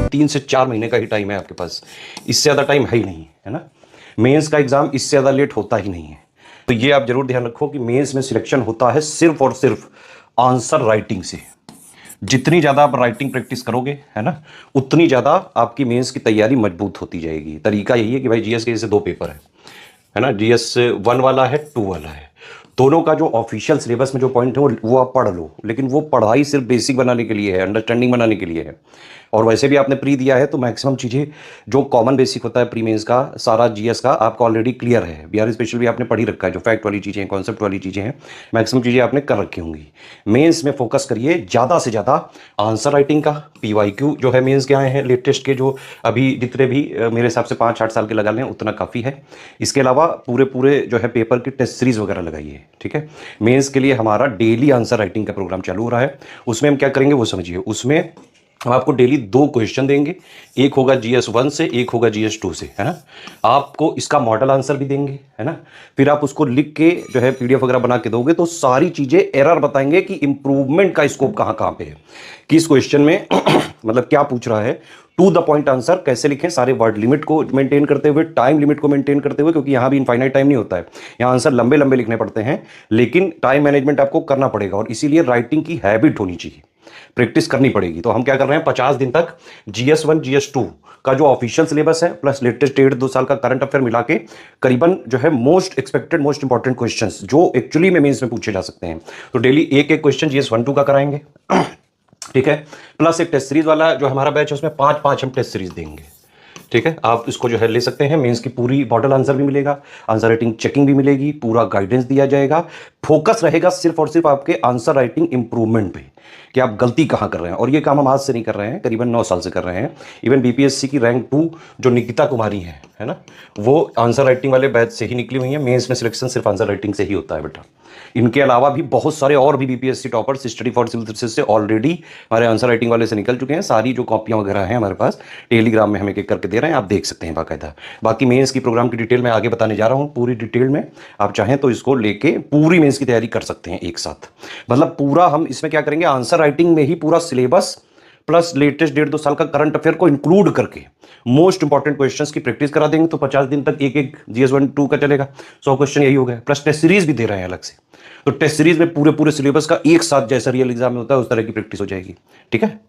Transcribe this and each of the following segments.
3 से 4 महीने का ही टाइम है आपके पास, इससे ज़्यादा टाइम है ही नहीं, है ना। मेंस का एग्जाम इससे ज़्यादा लेट होता ही नहीं है। तो ये आप जरूर ध्यान रखो कि मेंस में सिलेक्शन होता है सिर्फ और सिर्फ आंसर राइटिंग से। जितनी ज़्यादा आप राइटिंग प्रैक्टिस करोगे, है ना, उतनी ज़्यादा आपकी मेंस की तैयारी मजबूत होती जाएगी। तरीका यही है कि भाई जीएस के जैसे 2 पेपर है ना, जीएस 1 वाला है, 2 वाला है। दोनों का जो ऑफिशियल सिलेबस में जो पॉइंट है वो आप पढ़ लो, लेकिन वो पढ़ाई सिर्फ बेसिक बनाने के लिए है, अंडरस्टैंडिंग बनाने के लिए है। और वैसे भी आपने प्री दिया है तो मैक्सिमम चीज़ें जो कॉमन बेसिक होता है प्री मेंस का, सारा जीएस का आपका ऑलरेडी क्लियर है। बिहार स्पेशल भी आपने पढ़ी रखा है, जो फैक्ट वाली चीज़ें हैं, कॉन्सेप्ट वाली चीज़ें हैं, मैक्सिमम चीज़ें आपने कर रखी होंगी। मेंस में फोकस करिए ज़्यादा से ज़्यादा आंसर राइटिंग का। पीवाईक्यू जो है मेंस के आए हैं लेटेस्ट के, जो अभी जितने भी मेरे हिसाब से 5-8 साल के लगा लें उतना काफ़ी है। इसके अलावा पूरे पूरे जो है पेपर की टेस्ट सीरीज वगैरह लगाइए, ठीक है। मेंस के लिए हमारा डेली आंसर राइटिंग का प्रोग्राम चालू हो रहा है। उसमें हम क्या करेंगे वो समझिए। उसमें हम आपको डेली 2 क्वेश्चन देंगे, एक होगा जीएस 1 से, एक होगा जीएस 2 से, है ना। आपको इसका मॉडल आंसर भी देंगे, है ना। फिर आप उसको लिख के जो है पीडीएफ वगैरह बना के दोगे तो सारी चीजें एरर बताएंगे कि इंप्रूवमेंट का स्कोप कहां कहां पे है, किस क्वेश्चन में मतलब क्या पूछ रहा है। टू द पॉइंट आंसर कैसे लिखें, सारे वर्ड लिमिट को मेंटेन करते हुए, टाइम लिमिट को मेंटेन करते हुए, क्योंकि यहां भी इनफाइनाइट टाइम नहीं होता है, यहां आंसर लंबे लंबे लिखने पड़ते हैं, लेकिन टाइम मैनेजमेंट आपको करना पड़ेगा और इसीलिए राइटिंग की हैबिट होनी चाहिए, प्रैक्टिस करनी पड़ेगी। तो हम क्या कर रहे हैं, 50 दिन तक जीएस 1 जीएस 2 का जो ऑफिशियल सिलेबस है प्लस लेटेस्ट 1.5-2 साल का करंट अफेयर मिला के करीबन जो है most expected most important questions जो एक्चुअली में मेंस में पूछे जा सकते हैं, तो डेली एक एक क्वेश्चन जीएस 1-2 का कराएंगे, ठीक है। प्लस एक टेस्ट सीरीज वाला जो हमारा बैच है उसमें 5-5 हम टेस्ट सीरीज देंगे, ठीक है। आप इसको जो है ले सकते हैं। मेंस की पूरी मॉडल आंसर भी मिलेगा, आंसर राइटिंग चेकिंग भी मिलेगी, पूरा गाइडेंस दिया जाएगा। फोकस रहेगा सिर्फ और सिर्फ आपके आंसर राइटिंग इंप्रूवमेंट पे कि आप गलती कहां कर रहे हैं। और ये काम हम आज से नहीं कर रहे हैं, करीबन 9 साल से कर रहे हैं। इवन बीपीएससी की रैंक 2 जो निकिता कुमारी है ना, वो आंसर राइटिंग वाले बैच से ही निकली हुई है। मेंस में सिलेक्शन सिर्फ आंसर राइटिंग से ही होता है बेटा। इनके अलावा भी बहुत सारे और भी BPSC toppers study for civil services से ऑलरेडी हमारे आंसर राइटिंग वाले से निकल चुके हैं। सारी जो कॉपियां वगैरह हैं हमारे पास टेलीग्राम में हम एक एक करके दे रहे हैं, आप देख सकते हैं बाकायदा। बाकी मेंस की प्रोग्राम की डिटेल मैं आगे बताने जा रहा हूं पूरी डिटेल में। आप चाहें तो इसको लेके पूरी मेंस की तैयारी कर सकते हैं एक साथ। मतलब पूरा हम इसमें क्या करेंगे, आंसर राइटिंग में ही पूरा सिलेबस प्लस लेटेस्ट 1.5-2 साल का करंट अफेयर को इंक्लूड करके मोस्ट इंपॉर्टेंट क्वेश्चंस की प्रैक्टिस करा देंगे। तो 50 दिन तक एक एक जीएस 1-2 का चलेगा, 100 क्वेश्चन यही हो गया। प्लस टेस्ट सीरीज भी दे रहे हैं अलग से, तो टेस्ट सीरीज में पूरे पूरे सिलेबस का एक साथ जैसा रियल एग्जाम में होता है उस तरह की प्रैक्टिस हो जाएगी, ठीक है।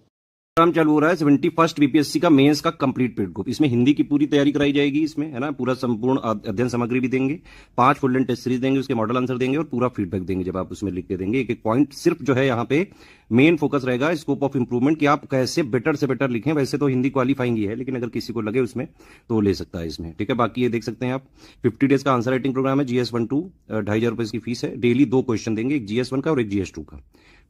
काम चालू हो रहा है 71st बीपीएससी का मेंस का कंप्लीट पेड ग्रुप। इसमें हिंदी की पूरी तैयारी कराई जाएगी, इसमें है ना, पूरा संपूर्ण अध्ययन सामग्री भी देंगे, 5 फुल लेंथ टेस्ट सीरीज देंगे, उसके मॉडल आंसर देंगे और पूरा फीडबैक देंगे जब आप उसमें लिख के देंगे। एक एक पॉइंट सिर्फ जो है यहाँ पे मेन फोकस रहेगा स्कोप ऑफ इंप्रूवमेंट कि आप कैसे बेटर से बेटर लिखें। वैसे तो हिंदी क्वालिफाइंग ही है, लेकिन अगर किसी को लगे उसमें तो ले सकता है इसमें, ठीक है। बाकी ये देख सकते हैं आप 50 डेज का आंसर राइटिंग प्रोग्राम है, जीएस 1-2 2,500 रुपए की फीस है। डेली 2 क्वेश्चन देंगे, एक जीएस 1 का और एक जीएस 2 का।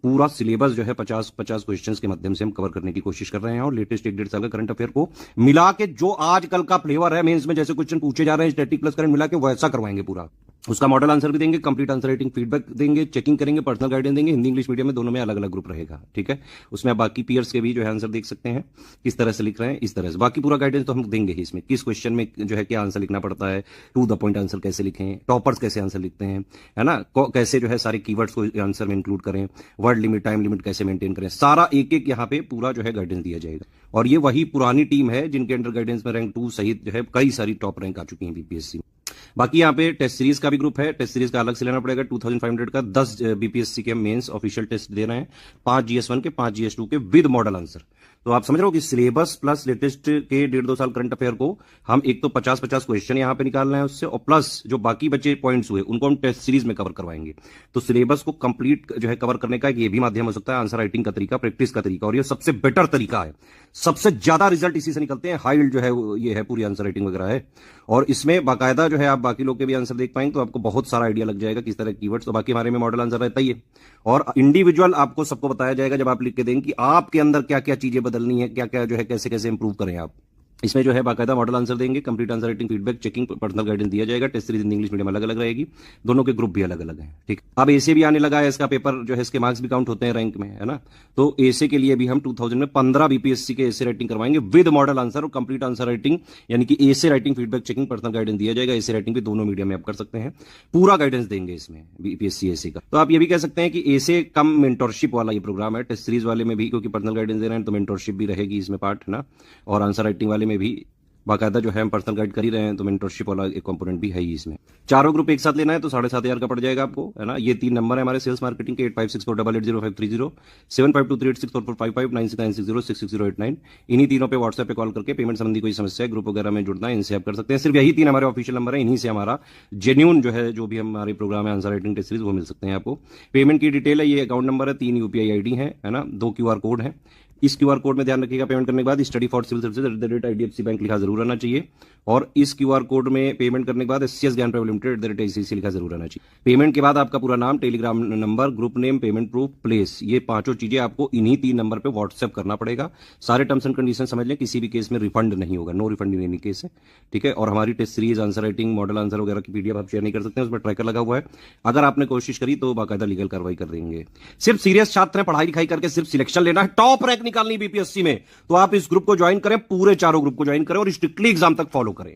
पूरा सिलेबस जो है 50-50 क्वेश्चंस के माध्यम से हम कवर करने की कोशिश कर रहे हैं और लेटेस्ट 1.5 साल का करंट अफेयर को मिला के जो आजकल का फ्लेवर है मेंस में, जैसे क्वेश्चन पूछे जा रहे हैं स्टैटिक प्लस करंट मिला के वैसा करवाएंगे पूरा। उसका मॉडल आंसर भी देंगे, कंप्लीट आंसर राइटिंग फीडबैक देंगे, चेकिंग करेंगे, पर्सनल गाइडेंस देंगे। हिंदी इंग्लिश मीडियम में दोनों में अलग अलग ग्रुप रहेगा, ठीक है। उसमें बाकी पीयर्स के भी जो है आंसर देख सकते हैं किस तरह से लिख रहे हैं, इस तरह से बाकी पूरा गाइडेंस तो हम देंगे ही इसमें। किस क्वेश्चन में जो है क्या आंसर लिखना पड़ता है, टू द पॉइंट आंसर कैसे लिखें, टॉपर्स कैसे आंसर लिखते हैं, है ना, कैसे जो है सारे कीवर्ड्स को आंसर में इंक्लूड करें, वर्ड लिमिट टाइम लिमिट कैसे मेंटेन करें, सारा एक एक यहाँ पे पूरा जो है गाइडेंस दिया जाएगा। और ये वही पुरानी टीम है जिनके अंडर गाइडेंस में रैंक 2 सहित जो है कई सारी टॉप रैंक आ चुकी है बीपीएससी। बाकी यहाँ पे टेस्ट सीरीज का भी ग्रुप है, टेस्ट सीरीज का अलग से लेना पड़ेगा 2500 का। 10 बीपीएससी के मेंस ऑफिशियल टेस्ट दे रहे हैं, 5 जीएस 1 के, 5 जीएस 2 के विद मॉडल आंसर। तो आप समझ रहे हो कि सिलेबस प्लस लेटेस्ट के 1.5-2 साल करंट अफेयर को हम एक तो 50-50 क्वेश्चन यहाँ पे निकाल रहे हैं उससे, और प्लस जो बाकी बचे पॉइंट्स हुए उनको हम टेस्ट सीरीज में कवर करवाएंगे। तो सिलेबस को कंप्लीट जो है कवर करने का ये भी माध्यम हो सकता है, आंसर राइटिंग का तरीका, प्रैक्टिस का तरीका, और ये सबसे बेटर तरीका है। सबसे ज्यादा रिजल्ट इसी से निकलते हैं, हाई जो है ये है पूरी आंसर राइटिंग वगैरह है। और इसमें बाकायदा जो है आप बाकी लोग के भी आंसर देख पाएंगे तो आपको बहुत सारा आइडिया लग जाएगा किस तरह कीवर्ड्स। तो बाकी हमारे में मॉडल आंसर रहता ही है और इंडिविजुअल आपको सबको बताया जाएगा जब आप लिख के देंगे कि आपके अंदर क्या क्या चीजें बदलनी है, क्या क्या जो है कैसे कैसे इंप्रूव करें आप। इसमें जो है बाकायदा मॉडल आंसर देंगे, complete answer writing, feedback, checking, personal guidance दिया जाएगा। Test series Hindi English medium अलग अलग रहेगी, दोनों के ग्रुप भी अलग अलग हैं। ठीक, अब एसे भी आने लगा है, इसका पेपर जो है इसके मार्क्स भी काउंट होते हैं रैंक में, है ना। तो एसे के लिए भी हम 2000 में 15 बीपीएससी के एसे राइटिंग करवाएंगे विद मॉडल आंसर और कंप्लीट आंसर राइटिंग, यानी कि essay writing, feedback, checking, personal guidance दिया जाएगा। एसे राइटिंग भी दोनों मीडियम में आप कर सकते हैं, पूरा गाइडेंस देंगे इसमें बीपीएससी एसे का। तो आप ये भी कह सकते हैं कि एसे कम मेंटोरशिप वाला ये प्रोग्राम है। टेस्ट सीरीज वाले में भी क्योंकि पर्सनल गाइडेंस दे रहे हैं तो मेंटोरशिप भी रहेगी इसमें पार्ट, है ना। और आंसर राइटिंग वाले में भी बाकायदा जो है हम पर्सनल गाइड कर ही रहे हैं, तो मेंटरशिप वाला एक कंपोनेंट भी है ही इसमें। चारों ग्रुप एक साथ लेना है तो 7,500 का पड़ जाएगा आपको, है ना। ये 3 नंबर है हमारे सेल्स मार्केटिंग के, 8564880530, 7523864455, 9696066089। इन्हीं तीनों पे व्हाट्सएप पे कॉल करके पेमेंट संबंधी कोई समस्या है, ग्रुप वगैरह में जुड़ना है, इनसे आप कर सकते हैं। सिर्फ यही 3 हमारे ऑफिशियल नंबर है, इन्हीं से हमारा जेन्यून जो है जो भी हमारे प्रोग्राम है आंसर राइटिंग टेस्ट सीरीज वो मिल सकते हैं आपको। पेमेंट की डिटेल है, ये अकाउंट नंबर है, 3 यूपीआई आईडी है ना, 2 QR कोड है। इस QR कोड में ध्यान रखिएगा, पेमेंट करने के बाद study for civil services @IDFC bank लिखा जरूर रहना चाहिए। और इस QR कोड में पेमेंट करने के बाद SCS ज्ञान प्राइवेट लिमिटेड @ICICI लिखा जरूर रहना चाहिए। पेमेंट के बाद आपका पूरा नाम, Telegram number, group name, payment proof, place, ये 5 चीजें आपको इन्हीं 3 नंबर पे व्हाट्सएप करना पड़ेगा। सारे टर्म्स एंड कंडीशन समझ लें, किसी भी केस में रिफंड नहीं होगा, no refund in any case है, ठीक है। और हमारी test series, answer writing, model answer वगैरह की PDF आप शेयर नहीं कर सकते हैं, उसमें ट्रैकर लगा हुआ है। अगर आपने कोशिश करी तो बाकायदा लीगल कार्रवाई कर देंगे। सिर्फ सीरियस छात्र हैं, पढ़ाई लिखाई करके सिर्फ सिलेक्शन लेना है, टॉप रैंक निकालनी बीपीएससी में, तो आप इस ग्रुप को ज्वाइन करें, पूरे चारों ग्रुप को ज्वाइन करें और स्ट्रिक्टली एग्जाम तक फॉलो करें।